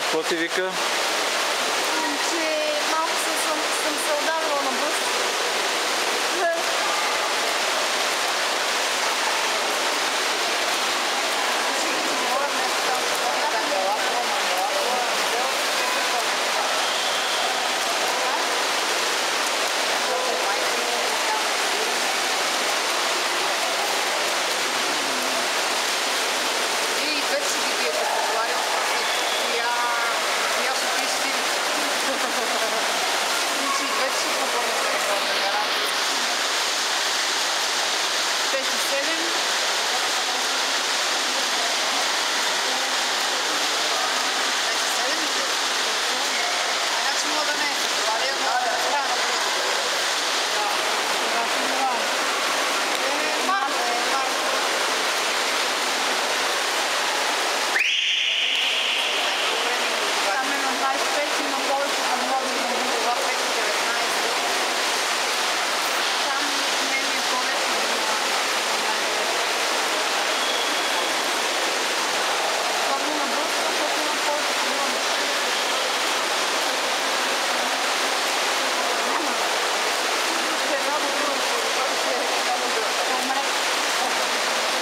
какво ти вика? Че малко съм се ударила на бруст.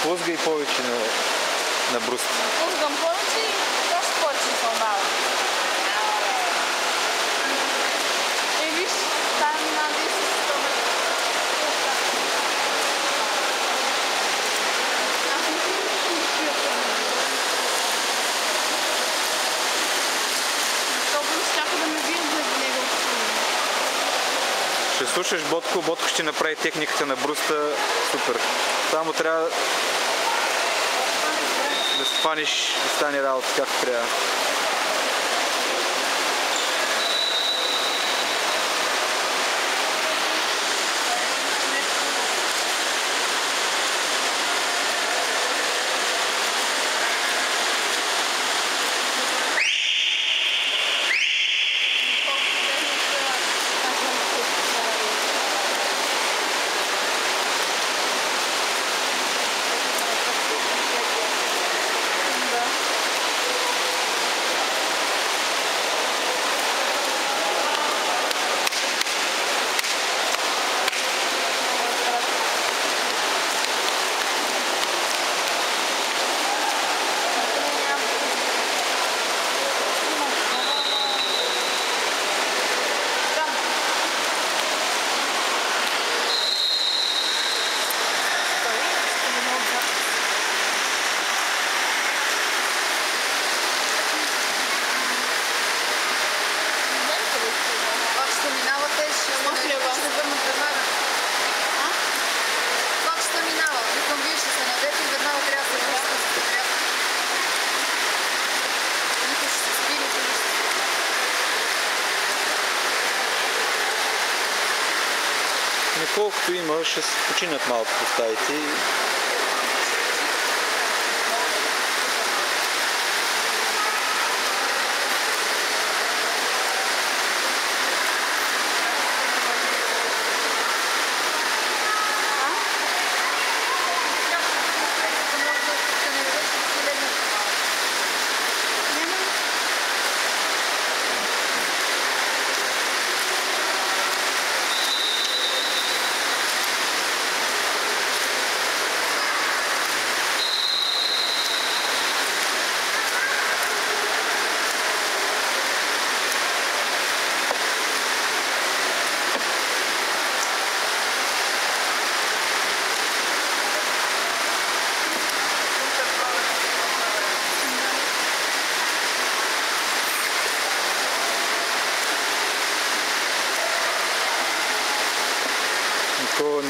Плъзгай повече на бруст. Плъзгам повече и още повече се обава. Виж, там на 10 стълба. Толкова щяха да ме бият за него. Ще слушаш Ботко, Ботко ще направи техниката на бруста супер. Само трябва да стане работа както трябва. Колкото има, ще се починат малко по стаите.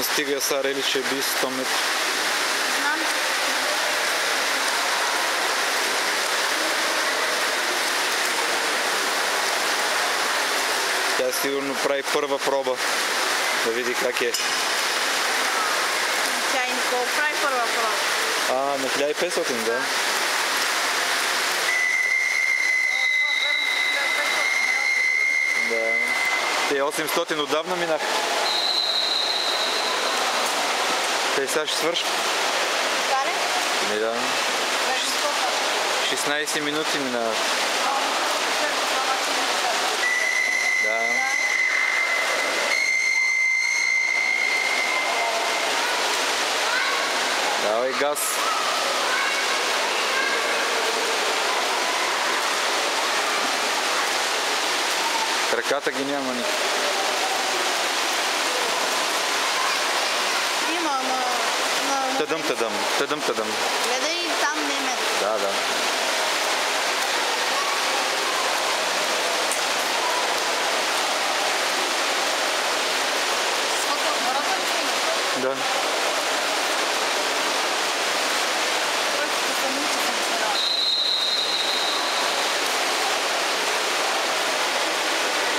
Не стига Сара или ще би 100 метра. Тя сигурно прави първа проба, да види как е. Тя и Никол прави първа проба. На 1500, да. Да. Те 800 отдавна минах. Те сега ще свърши. Даре? Да. 16 минути минават. Давай газ. Краката ги няма никак. Има на... Тъдъм. Гледай там не ме. Да. С фотоапарата ли снимаш? Да.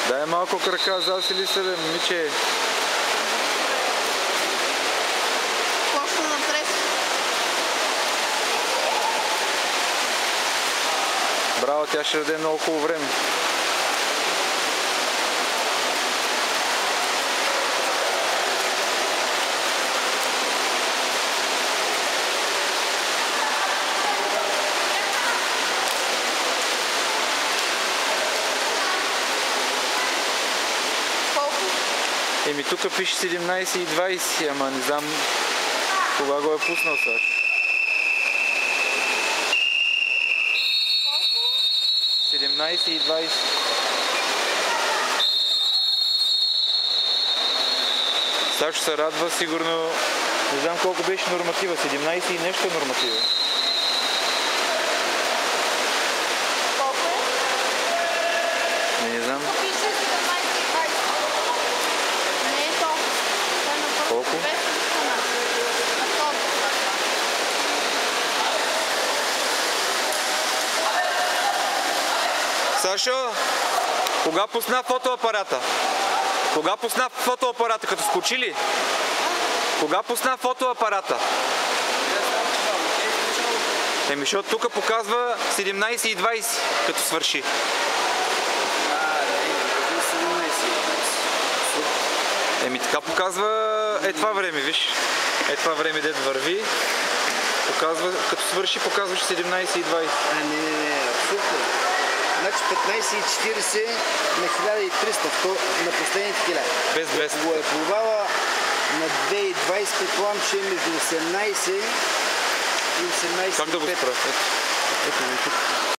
Дай малко крака, засили се, бе, момиче. Почна да треси. Браво, тя ще даде много хубаво време. Еми тук пише 17 и 20, ама не знам кога го е пуснал сега. Колко? 17 и 20. Сега ще се радва сигурно, не знам колко беше норматива, 17 и нещо норматива. Колко е? Не знам. Пише 17 и 20. Не е толкова. Той на първо Колко? 200 на второ. Сашо, кога пусна фотоапарата? Кога пусна фотоапарата? Като скочи ли? Кога пусна фотоапарата? Еми, защото тук показва 17 и 20, като свърши. Еми, така показва това време, виж. Това време дед върви. Показва, като свърши, показваше 17 и 20. Не, абсолютно. Значи 15,40 на 1300 на последните 1000. Без 200. Ако е плувала на 2,20, предполагам, че е между 18 и 18,5. Как да го спра? Ето,